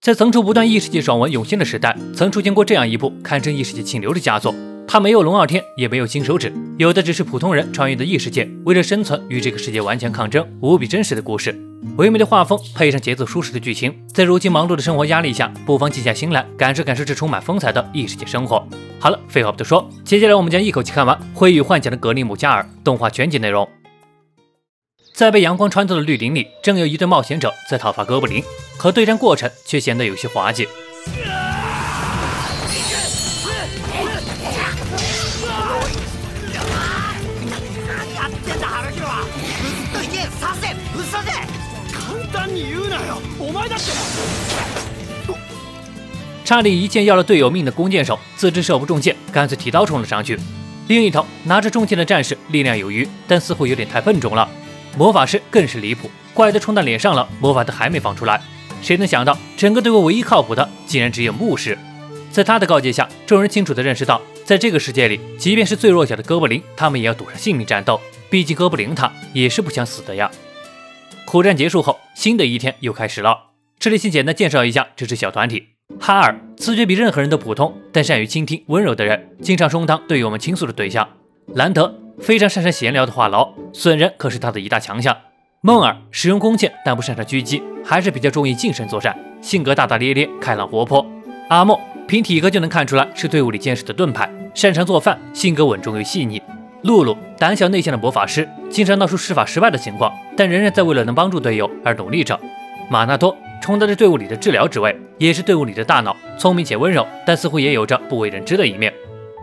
在层出不穷异世界爽文涌现的时代，曾出现过这样一部堪称异世界清流的佳作。它没有龙傲天，也没有金手指，有的只是普通人穿越的异世界，为了生存与这个世界顽强抗争，无比真实的故事。唯美的画风配上节奏舒适的剧情，在如今忙碌的生活压力下，不妨静下心来，感受这充满风采的异世界生活。好了，废话不多说，接下来我们将一口气看完《灰与幻想的格林姆加尔》动画全集内容。在被阳光穿透的绿林里，正有一队冒险者在讨伐哥布林，可对战过程却显得有些滑稽。差点一剑要了队友命的弓箭手自知射不中箭，干脆提刀冲了上去。另一头拿着重剑的战士力量有余，但似乎有点太笨重了。魔法师更是离谱，怪都冲到脸上了，魔法都还没放出来。谁能想到整个队伍唯一靠谱的竟然只有牧师。在他的告诫下，众人清楚地认识到，在这个世界里，即便是最弱小的哥布林，他们也要赌上性命战斗，毕竟哥布林他也是不想死的呀。苦战结束后，新的一天又开始了。这里先简单介绍一下这支小团体。哈尔自觉比任何人都普通，但善于倾听温柔的人，经常充当队友们倾诉的对象。兰德非常擅长闲聊的话痨，损人可是他的一大强项。梦尔使用弓箭，但不擅长狙击，还是比较中意近身作战，性格大大咧咧，开朗活泼。阿莫凭体格就能看出来是队伍里坚实的盾牌，擅长做饭，性格稳重又细腻。露露胆小内向的魔法师，经常闹出施法失败的情况，但仍然在为了能帮助队友而努力着。马纳多充当着队伍里的治疗职位，也是队伍里的大脑，聪明且温柔，但似乎也有着不为人知的一面。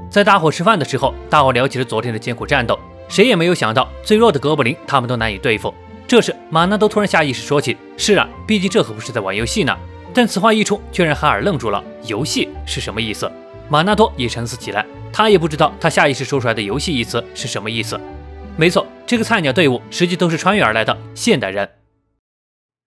在大伙吃饭的时候，大伙聊起了昨天的艰苦战斗，谁也没有想到最弱的哥布林他们都难以对付。这时马纳多突然下意识说起，是啊，毕竟这可不是在玩游戏呢。但此话一出，却让哈尔愣住了，游戏是什么意思？马纳多也沉思起来，他也不知道他下意识说出来的游戏一词是什么意思。没错，这个菜鸟队伍实际都是穿越而来的现代人。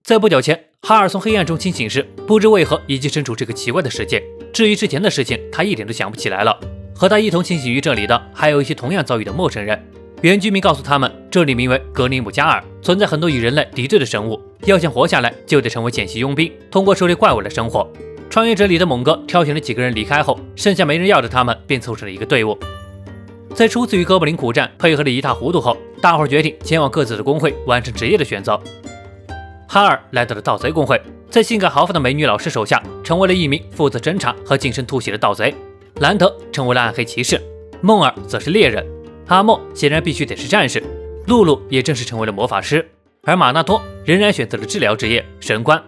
在不久前，哈尔从黑暗中清醒时，不知为何已经身处这个奇怪的世界。至于之前的事情，他一点都想不起来了。和他一同清醒于这里的，还有一些同样遭遇的陌生人。原居民告诉他们，这里名为格林姆加尔，存在很多与人类敌对的生物，要想活下来，就得成为见习佣兵，通过狩猎怪物来生活。穿越者里的猛哥挑选了几个人离开后，剩下没人要的他们，便凑成了一个队伍。在初次与哥布林苦战，配合得一塌糊涂后，大伙决定前往各自的工会，完成职业的选择。哈尔来到了盗贼工会，在性格豪放的美女老师手下，成为了一名负责侦查和净身突袭的盗贼。兰德成为了暗黑骑士，梦尔则是猎人，阿莫显然必须得是战士，露露也正式成为了魔法师，而马纳多仍然选择了治疗职业神官。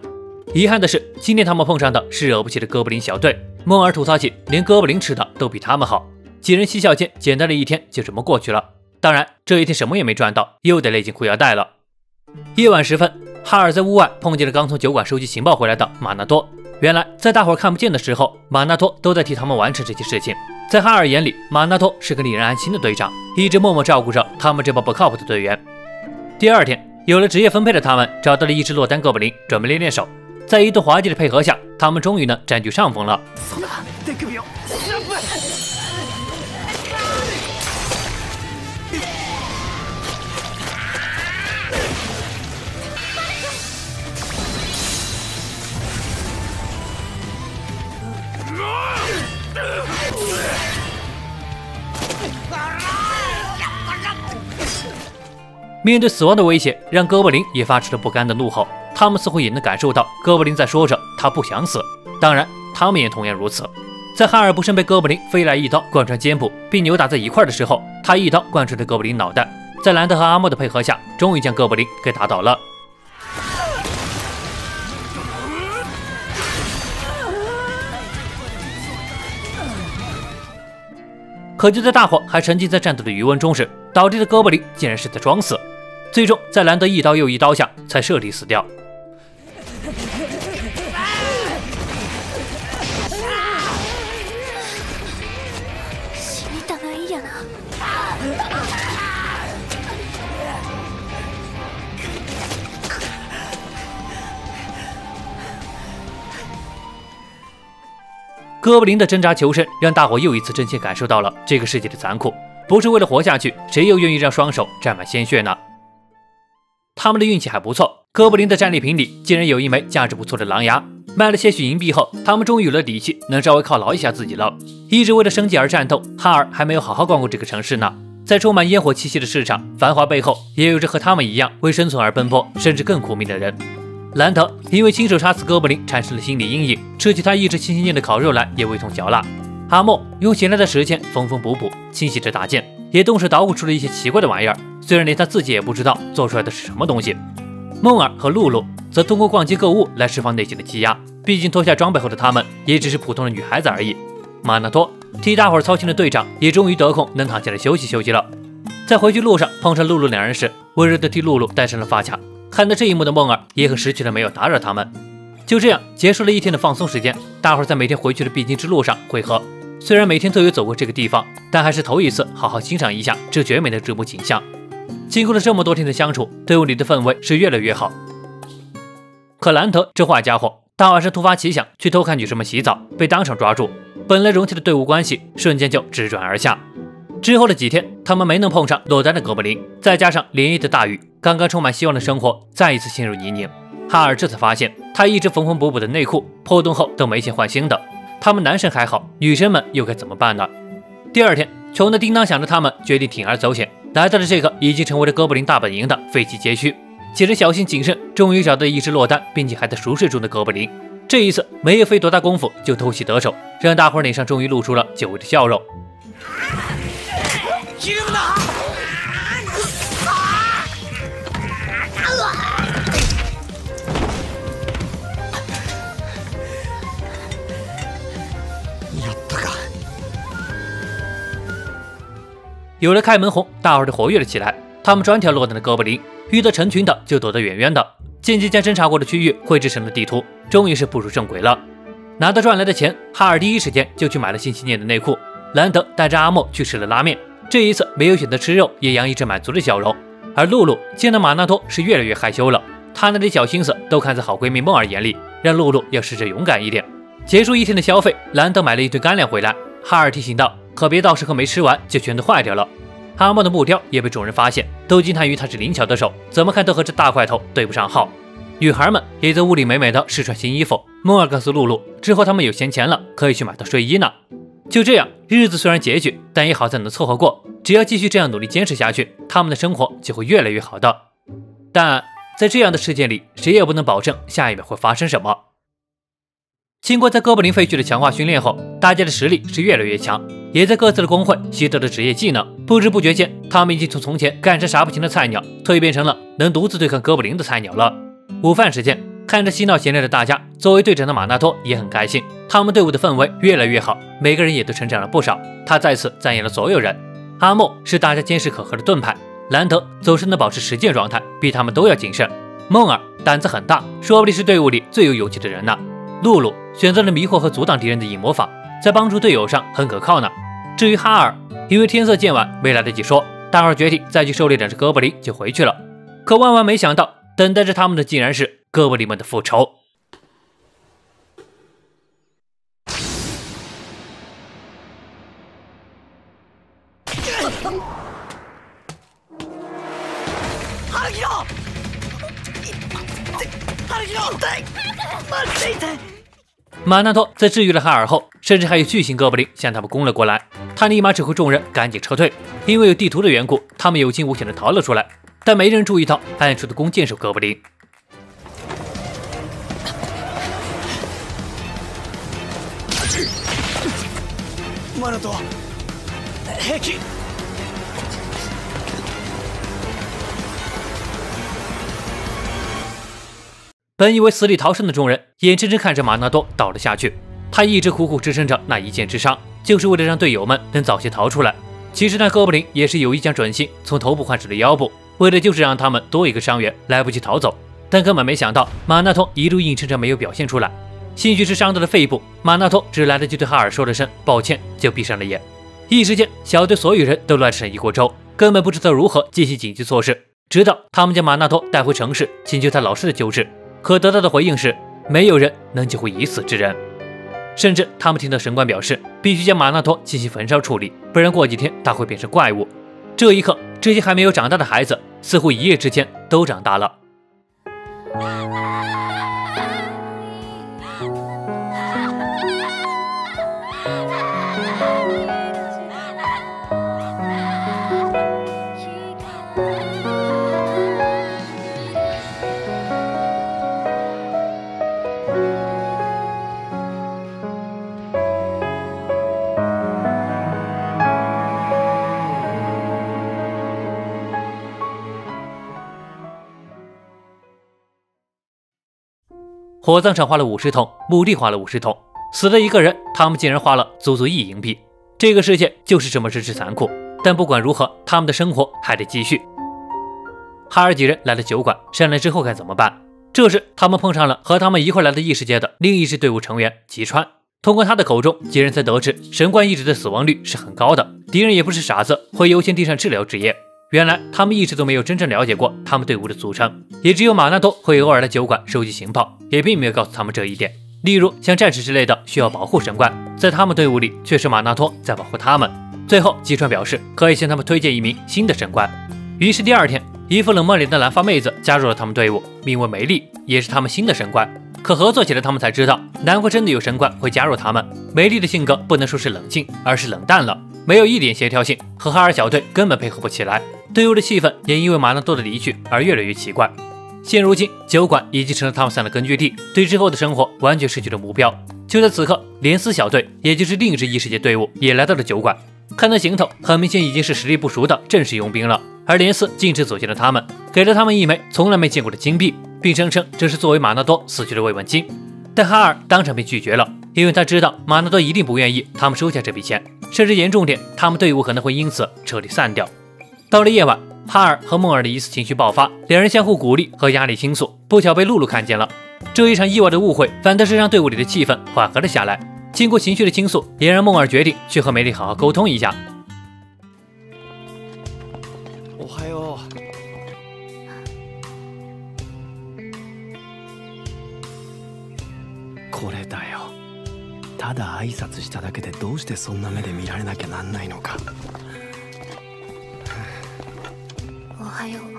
遗憾的是，今天他们碰上的是惹不起的哥布林小队。梦尔吐槽起，连哥布林吃的都比他们好。几人嬉笑间，简单的一天就这么过去了。当然，这一天什么也没赚到，又得勒紧裤腰带了。夜晚时分，哈尔在屋外碰见了刚从酒馆收集情报回来的马纳多。原来在大伙看不见的时候，马纳多都在替他们完成这些事情。在哈尔眼里，马纳多是个令人安心的队长，一直默默照顾着他们这帮不靠谱的队员。第二天，有了职业分配的他们找到了一只落单哥布林，准备练练手。在一顿滑稽的配合下，他们终于能占据上风了。面对死亡的威胁，让哥布林也发出了不甘的怒吼。他们似乎也能感受到哥布林在说着他不想死，当然他们也同样如此。在哈尔不慎被哥布林飞来一刀贯穿肩部并扭打在一块的时候，他一刀贯穿了哥布林脑袋。在兰德和阿莫的配合下，终于将哥布林给打倒了。可就在大伙还沉浸在战斗的余温中时，倒地的哥布林竟然是在装死，最终在兰德一刀又一刀下才彻底死掉。哥布林的挣扎求生，让大伙又一次真切感受到了这个世界的残酷。不是为了活下去，谁又愿意让双手沾满鲜血呢？他们的运气还不错，哥布林的战利品里竟然有一枚价值不错的狼牙。卖了些许银币后，他们终于有了底气，能稍微犒劳一下自己了。一直为了生计而战斗，哈尔还没有好好逛过这个城市呢。在充满烟火气息的市场，繁华背后也有着和他们一样为生存而奔波，甚至更苦命的人。兰德因为亲手杀死哥布林产生了心理阴影，吃起他一直心心念的烤肉来也味同嚼蜡。阿莫用闲来的时间缝缝补补，清洗着大件，也动手捣鼓出了一些奇怪的玩意儿，虽然连他自己也不知道做出来的是什么东西。梦儿和露露则通过逛街购物来释放内心的积压，毕竟脱下装备后的她们也只是普通的女孩子而已。马纳多替大伙儿操心的队长也终于得空能躺下来休息休息了。在回去路上碰上露露两人时，温柔地替露露戴上了发卡。看到这一幕的梦儿也很识趣的没有打扰他们。就这样结束了一天的放松时间，大伙儿在每天回去的必经之路上汇合。虽然每天都有走过这个地方，但还是头一次好好欣赏一下这绝美的日暮景象。经过了这么多天的相处，队伍里的氛围是越来越好。可兰德这坏家伙大晚上突发奇想去偷看女生们洗澡，被当场抓住。本来融洽的队伍关系瞬间就直转而下。之后的几天，他们没能碰上落单的哥布林，再加上连夜的大雨，刚刚充满希望的生活再一次陷入泥泞。哈尔这才发现，他一直缝缝补补的内裤破洞后都没钱换新的。他们男生还好，女生们又该怎么办呢？第二天，穷的叮当响的他们决定铤而走险，来到了这个已经成为了哥布林大本营的废弃街区。几人小心谨慎，终于找到一只落单并且还在熟睡中的哥布林。这一次没有费多大功夫就偷袭得手，让大伙儿脸上终于露出了久违的笑容。有了开门红，大伙儿就活跃了起来。他们专挑落单的哥布林，遇到成群的就躲得远远的，渐渐将侦查过的区域绘制成了地图，终于是步入正轨了。拿到赚来的钱，哈尔第一时间就去买了心心念的内裤。兰德带着阿莫去吃了拉面，这一次没有选择吃肉，也洋溢着满足的笑容。而露露见到马纳多是越来越害羞了，她那点小心思都看在好闺蜜梦儿眼里，让露露要试着勇敢一点。结束一天的消费，兰德买了一堆干粮回来，哈尔提醒道，可别到时候没吃完就全都坏掉了。阿莫的木雕也被众人发现，都惊叹于他这灵巧的手，怎么看都和这大块头对不上号。女孩们也在屋里美美的试穿新衣服。梦儿告诉露露，之后他们有闲钱了，可以去买套睡衣呢。就这样，日子虽然拮据，但也好在能凑合过。只要继续这样努力坚持下去，他们的生活就会越来越好的。但在这样的事件里，谁也不能保证下一秒会发生什么。经过在哥布林废墟的强化训练后，大家的实力是越来越强，也在各自的工会习得了职业技能。不知不觉间，他们已经从前干啥啥不行的菜鸟，蜕变成了能独自对抗哥布林的菜鸟了。午饭时间，看着嬉闹闲聊的大家，作为队长的马纳多也很开心。他们队伍的氛围越来越好，每个人也都成长了不少。他再次赞扬了所有人。阿莫是大家坚实可靠的盾牌，兰德总是能保持实践状态，比他们都要谨慎。梦儿胆子很大，说不定是队伍里最有勇气的人呢。露露选择了迷惑和阻挡敌人的隐魔法，在帮助队友上很可靠呢。至于哈尔，因为天色渐晚，没来得及说，大伙儿决定再去狩猎2只哥布林就回去了。可万万没想到，等待着他们的竟然是哥布林们的复仇。马纳多在治愈了哈尔后，甚至还有巨型哥布林向他们攻了过来。他立马指挥众人赶紧撤退，因为有地图的缘故，他们有惊无险的逃了出来。但没人注意到暗处的弓箭手哥布林。马纳多，平気。本以为死里逃生的众人，眼睁睁看着马纳多倒了下去。他一直苦苦支撑着那一箭之伤，就是为了让队友们能早些逃出来。其实那哥布林也是有意将准心从头部换至了腰部，为的就是让他们多一个伤员，来不及逃走。但根本没想到，马纳托一路硬撑着没有表现出来。兴许是伤到了肺部，马纳托只来得及对哈尔说了声抱歉，就闭上了眼。一时间，小队所有人都乱成一锅粥，根本不知道如何进行紧急措施。直到他们将马纳托带回城市，请求他老师的救治。可得到的回应是，没有人能救回已死之人。甚至他们听到神官表示，必须将马纳托进行焚烧处理，不然过几天他会变成怪物。这一刻，这些还没有长大的孩子，似乎一夜之间都长大了。火葬场花了50桶，墓地花了50桶，死了一个人，他们竟然花了足足1亿硬币。这个世界就是这么真实残酷。但不管如何，他们的生活还得继续。哈尔几人来了酒馆，商量之后该怎么办。这时他们碰上了和他们一块来的异世界的另一支队伍成员吉川。通过他的口中，几人才得知神官意志的死亡率是很高的，敌人也不是傻子，会优先递上治疗职业。原来他们一直都没有真正了解过他们队伍的组成，也只有马纳多会偶尔来酒馆收集情报，也并没有告诉他们这一点。例如像战士之类的需要保护神官，在他们队伍里却是马纳多在保护他们。最后吉川表示可以向他们推荐一名新的神官。于是第二天，一副冷漠脸的蓝发妹子加入了他们队伍，名为梅丽，也是他们新的神官。可合作起来，他们才知道，难怪真的有神官会加入他们。梅丽的性格不能说是冷静，而是冷淡了，没有一点协调性，和哈尔小队根本配合不起来。队伍的气氛也因为马纳多的离去而越来越奇怪。现如今，酒馆已经成了他们3的根据地，对之后的生活完全失去了目标。就在此刻，连斯小队，也就是另一支异世界队伍，也来到了酒馆。看那行头，很明显已经是实力不熟的正式佣兵了。而连斯径直走进了他们，给了他们一枚从来没见过的金币，并声称这是作为马纳多死去的慰问金。但哈尔当场便拒绝了，因为他知道马纳多一定不愿意他们收下这笔钱，甚至严重点，他们队伍可能会因此彻底散掉。到了夜晚，哈尔和梦尔的疑似情绪爆发，两人相互鼓励和压力倾诉，不巧被露露看见了。这一场意外的误会反倒是让队伍里的气氛缓和了下来。经过情绪的倾诉，也让梦尔决定去和梅丽好好沟通一下。おはよう。これだよ。ただ挨拶しただけでどうしてそんな目で見られなきゃなんないのか。おはよう。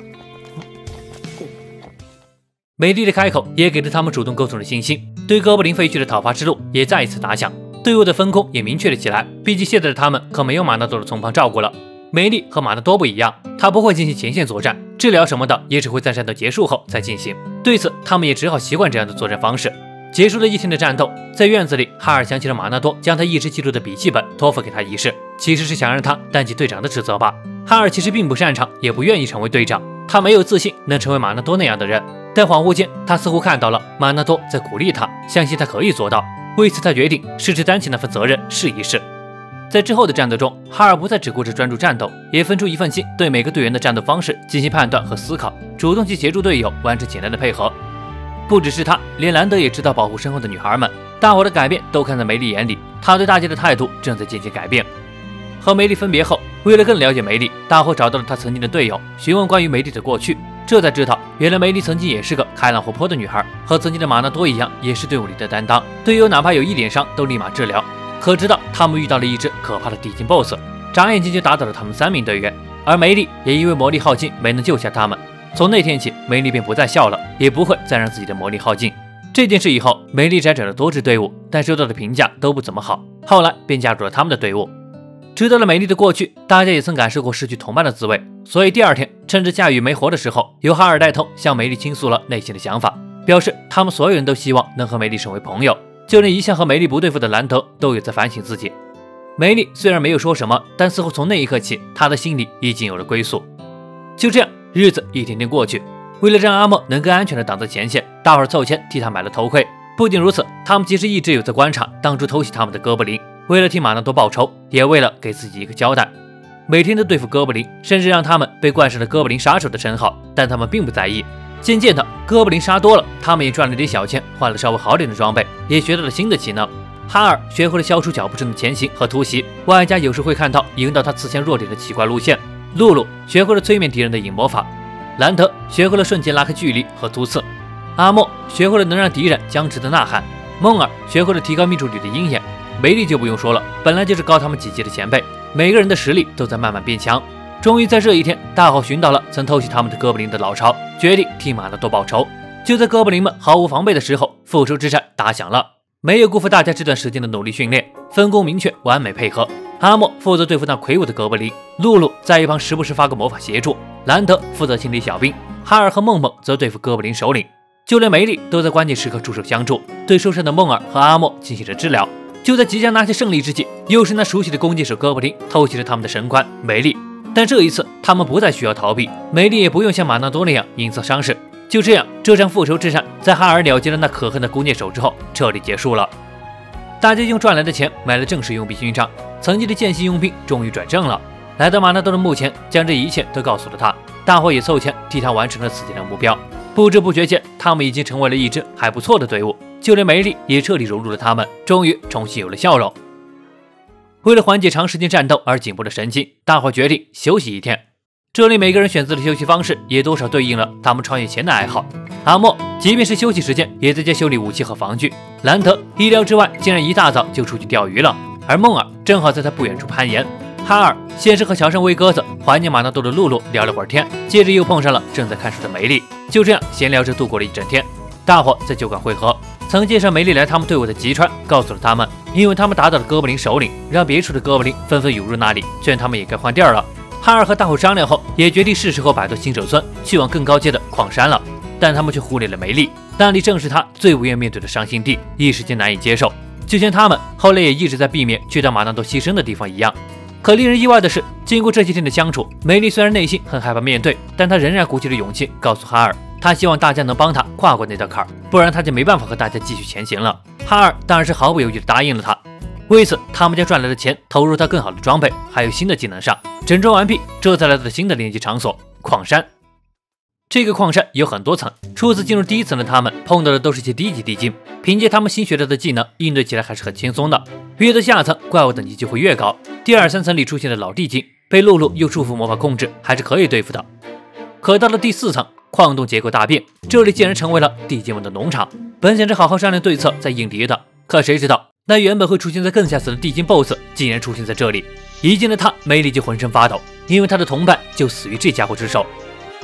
梅丽的开口也给了他们主动沟通的信心，对哥布林废墟的讨伐之路也再一次打响，队伍的分工也明确了起来。毕竟现在的他们可没有马纳多的从旁照顾了。梅丽和马纳多不一样，他不会进行前线作战，治疗什么的也只会在战斗结束后再进行。对此，他们也只好习惯这样的作战方式。结束了一天的战斗，在院子里，哈尔想起了马纳多将他一直记录的笔记本托付给他一事，其实是想让他担起队长的职责吧。哈尔其实并不擅长，也不愿意成为队长，他没有自信能成为马纳多那样的人。但恍惚间，他似乎看到了马纳多在鼓励他，相信他可以做到。为此，他决定试着担起那份责任，试一试。在之后的战斗中，哈尔不再只顾着专注战斗，也分出一份心，对每个队员的战斗方式进行判断和思考，主动去协助队友完成简单的配合。不只是他，连兰德也知道保护身后的女孩们。大伙的改变都看在梅丽眼里，他对大家的态度正在渐渐改变。和梅丽分别后，为了更了解梅丽，大伙找到了她曾经的队友，询问关于梅丽的过去。这才知道，原来梅丽曾经也是个开朗活泼的女孩，和曾经的马纳多一样，也是队伍里的担当。队友哪怕有一点伤，都立马治疗。可知道他们遇到了一只可怕的地精 BOSS， 眨眼间就打倒了他们3名队员，而梅丽也因为魔力耗尽，没能救下他们。从那天起，梅丽便不再笑了，也不会再让自己的魔力耗尽。这件事以后，梅丽辗转了多支队伍，但收到的评价都不怎么好，后来便加入了他们的队伍。知道了梅丽的过去，大家也曾感受过失去同伴的滋味，所以第二天趁着夏雨没活的时候，由哈尔带头向梅丽倾诉了内心的想法，表示他们所有人都希望能和梅丽成为朋友，就连一向和梅丽不对付的兰德都有在反省自己。梅丽虽然没有说什么，但似乎从那一刻起，他的心里已经有了归宿。就这样，日子一天天过去，为了让阿莫能更安全地挡在前线，大伙儿凑钱替他买了头盔。不仅如此，他们其实一直有在观察当初偷袭他们的哥布林，为了替马纳多报仇，也为了给自己一个交代。每天都对付哥布林，甚至让他们被冠上了哥布林杀手的称号，但他们并不在意。渐渐的，哥布林杀多了，他们也赚了点小钱，换了稍微好点的装备，也学到了新的技能。哈尔学会了消除脚步声的前行和突袭，外加有时会看到引导他刺向弱点的奇怪路线。露露学会了催眠敌人的引魔法，兰德学会了瞬间拉开距离和突刺，阿莫学会了能让敌人僵直的呐喊，梦尔学会了提高命中率的鹰眼，梅丽就不用说了，本来就是高他们几级的前辈，每个人的实力都在慢慢变强。终于在这一天，大伙寻到了曾偷袭他们的哥布林的老巢，决定替马纳多报仇。就在哥布林们毫无防备的时候，复仇之战打响了。没有辜负大家这段时间的努力训练，分工明确，完美配合。阿莫负责对付那魁梧的哥布林，露露在一旁时不时发个魔法协助，兰德负责清理小兵，哈尔和梦梦则对付哥布林首领，就连梅丽都在关键时刻出手相助，对受伤的梦尔和阿莫进行着治疗。就在即将拿下胜利之际，又是那熟悉的弓箭手哥布林偷袭了他们的神官梅丽。但这一次他们不再需要逃避，梅丽也不用像马纳多那样隐藏伤势，就这样，这场复仇之战在哈尔了结了那可恨的弓箭手之后，彻底结束了。大家用赚来的钱买了正式佣兵勋章，曾经的践行佣兵终于转正了。来到马纳多的墓前，将这一切都告诉了他。大伙也凑钱替他完成了此前的目标。不知不觉间，他们已经成为了一支还不错的队伍，就连梅丽也彻底融入了他们，终于重新有了笑容。为了缓解长时间战斗而紧绷的神经，大伙决定休息一天。这里每个人选择的休息方式也多少对应了他们穿越前的爱好。阿莫即便是休息时间，也在家修理武器和防具。兰德意料之外，竟然一大早就出去钓鱼了，而梦儿正好在他不远处攀岩。哈尔先是和桥上喂鸽子、怀念马纳多的露露聊了会儿天，接着又碰上了正在看书的梅丽，就这样闲聊着度过了一整天。大伙在酒馆会合，曾介绍梅丽来他们队伍的吉川告诉了他们，因为他们打倒了哥布林首领，让别处的哥布林纷纷涌入那里，劝他们也该换地儿了。哈尔和大伙商量后，也决定是时候摆脱新手村，去往更高阶的矿山了。但他们却忽略了梅丽，那里正是他最不愿面对的伤心地，一时间难以接受。就像他们后来也一直在避免去到马纳多牺牲的地方一样。可令人意外的是，经过这几天的相处，梅丽虽然内心很害怕面对，但她仍然鼓起了勇气告诉哈尔，她希望大家能帮她跨过那道坎儿，不然她就没办法和大家继续前行了。哈尔当然是毫不犹豫地答应了他。为此，他们将赚来的钱投入到更好的装备还有新的技能上。整装完毕，这才来到了新的练习场所——矿山。这个矿山有很多层，初次进入第一层的他们碰到的都是些低级地精，凭借他们新学到的技能，应对起来还是很轻松的。越到下层，怪物等级就会越高。第2、3层里出现的老地精，被露露用束缚魔法控制，还是可以对付的。可到了第4层，矿洞结构大变，这里竟然成为了地精们的农场。本想着好好商量对策再应敌的，可谁知道那原本会出现在更下层的地精 BOSS 竟然出现在这里。一见到他，梅丽就浑身发抖，因为他的同伴就死于这家伙之手。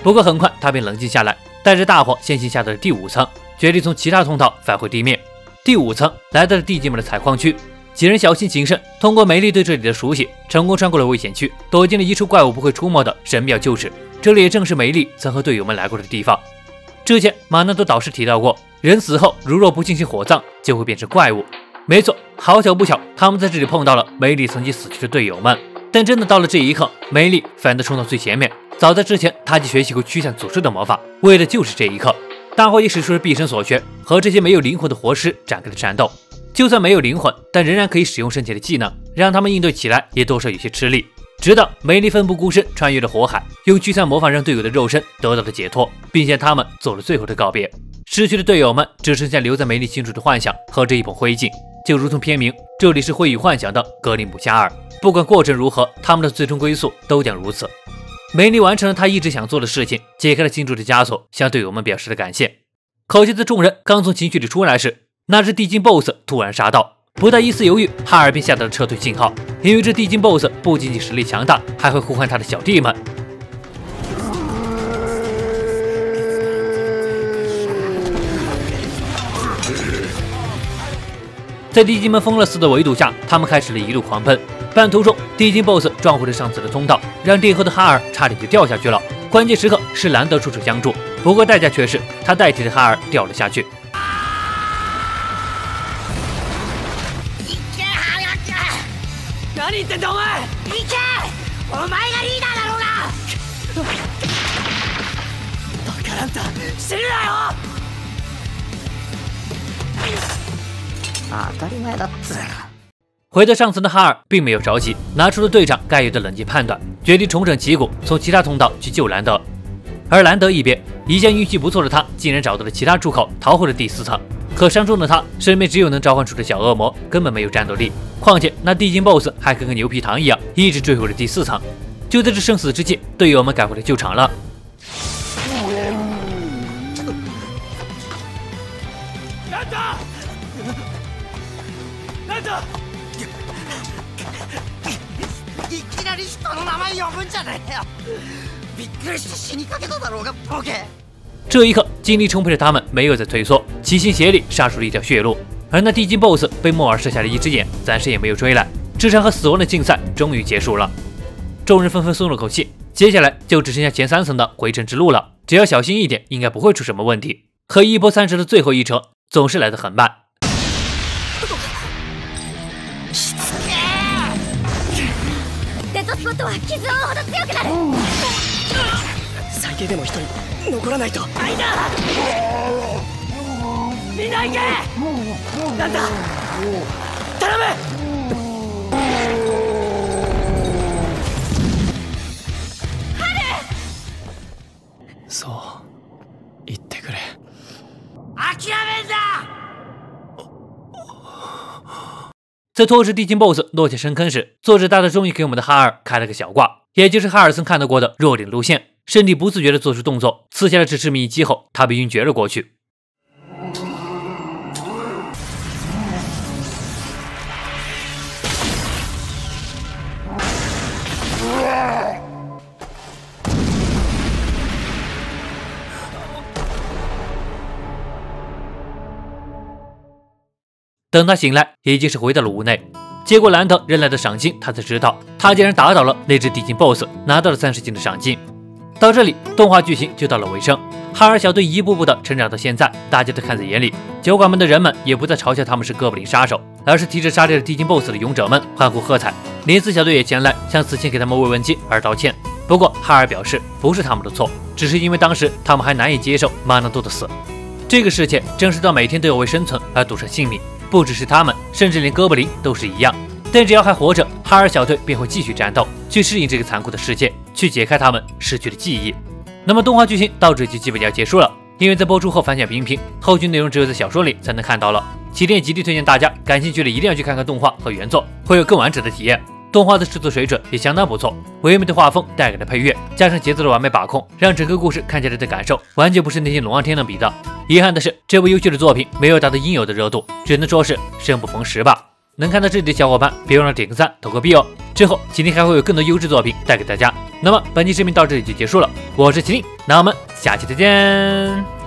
不过很快他便冷静下来，带着大伙先行下到了第5层，决定从其他通道返回地面。第5层来到了地精们的采矿区，几人小心谨慎，通过梅丽对这里的熟悉，成功穿过了危险区，躲进了一处怪物不会出没的神庙旧址。这里也正是梅丽曾和队友们来过的地方。之前马纳多导师提到过，人死后如若不进行火葬，就会变成怪物。没错，好巧不巧，他们在这里碰到了梅丽曾经死去的队友们。但真的到了这一刻，梅丽反倒冲到最前面。早在之前，他就学习过驱散诅咒的魔法，为的就是这一刻。大伙也使出了毕生所学，和这些没有灵魂的活尸展开了战斗。就算没有灵魂，但仍然可以使用身体的技能，让他们应对起来也多少有些吃力。直到梅丽奋不顾身穿越了火海，用驱散魔法让队友的肉身得到了解脱，并向他们做了最后的告别。失去的队友们只剩下留在梅丽心中的幻想和这一捧灰烬，就如同片名，这里是灰与幻想的格林姆加尔。不管过程如何，他们的最终归宿都将如此。梅丽完成了她一直想做的事情，解开了心中的枷锁，向队友们表示了感谢。可就在众人刚从情绪里出来时，那只地精 BOSS 突然杀到，不带一丝犹豫，哈尔便下达了撤退信号。因为这地精 BOSS 不仅仅实力强大，还会呼唤他的小弟们。在地精们疯了似的围堵下，他们开始了一路狂奔。半途中，地精 BOSS 撞毁了上次的通道，让殿后的哈尔差点就掉下去了。关键时刻是兰德出手相助，不过代价却是他代替着哈尔掉了下去。何言ってんだお前！行け！お前がリーダーだろうが！だからあんた死ぬなよ！当たり前だっつうの。回到上层的哈尔并没有着急，拿出了队长该有的冷静判断，决定重整旗鼓，从其他通道去救兰德。而兰德一边，一向运气不错的他竟然找到了其他出口，逃回了第4层。可伤重的他身边只有能召唤出的小恶魔，根本没有战斗力。况且那地精 BOSS 还跟个牛皮糖一样，一直追回了第4层。就在这生死之际，队友们赶回来救场了。いきなり人の名前呼ぶんじゃねえよ！びっくりして死にかけただろうがボケ！这一刻，精力充沛的他们没有再退缩，齐心协力杀出了一条血路。而那地精 BOSS 被莫尔射下了一只眼，暂时也没有追来。这场和死亡的竞赛终于结束了，众人纷纷松了口气。接下来就只剩下前3层的回城之路了，只要小心一点，应该不会出什么问题。可一波三折的最后一程，总是来得很慢。デッドスポットは傷を負うほど強くなる。最けでも一人残らないと。間みんな行けなんだ頼むそう言ってくれ。諦めんな！在拖着地精 BOSS 落下深坑时，作者大大终于给我们的哈尔开了个小挂，也就是哈尔森看到过的弱点路线。身体不自觉地做出动作，刺下了这致命一击后，他被晕厥了过去。等他醒来，已经是回到了屋内。接过兰特扔来的赏金，他才知道他竟然打倒了那只地精 BOSS， 拿到了30金的赏金。到这里，动画剧情就到了尾声。哈尔小队一步步的成长到现在，大家都看在眼里。酒馆们的人们也不再嘲笑他们是哥布林杀手，而是提着杀掉了地精 BOSS 的勇者们欢呼喝彩。林斯小队也前来向此前给他们慰问金而道歉。不过哈尔表示，不是他们的错，只是因为当时他们还难以接受马纳多的死。这个世界真实到每天都要为生存而赌上性命，不只是他们，甚至连哥布林都是一样。但只要还活着，哈尔小队便会继续战斗，去适应这个残酷的世界，去解开他们失去的记忆。那么动画剧情到这就基本要结束了，因为在播出后反响平平，后续内容只有在小说里才能看到了。起点极力推荐大家感兴趣的一定要去看看动画和原作，会有更完整的体验。动画的制作水准也相当不错，唯美的画风带给的配乐，加上节奏的完美把控，让整个故事看起来的感受完全不是那些龙傲天能比的。遗憾的是，这部优秀的作品没有达到应有的热度，只能说是生不逢时吧。能看到这里的小伙伴，别忘了点个赞，投个币哦。之后麒麟还会有更多优质作品带给大家。那么本期视频到这里就结束了，我是麒麟，那我们下期再见。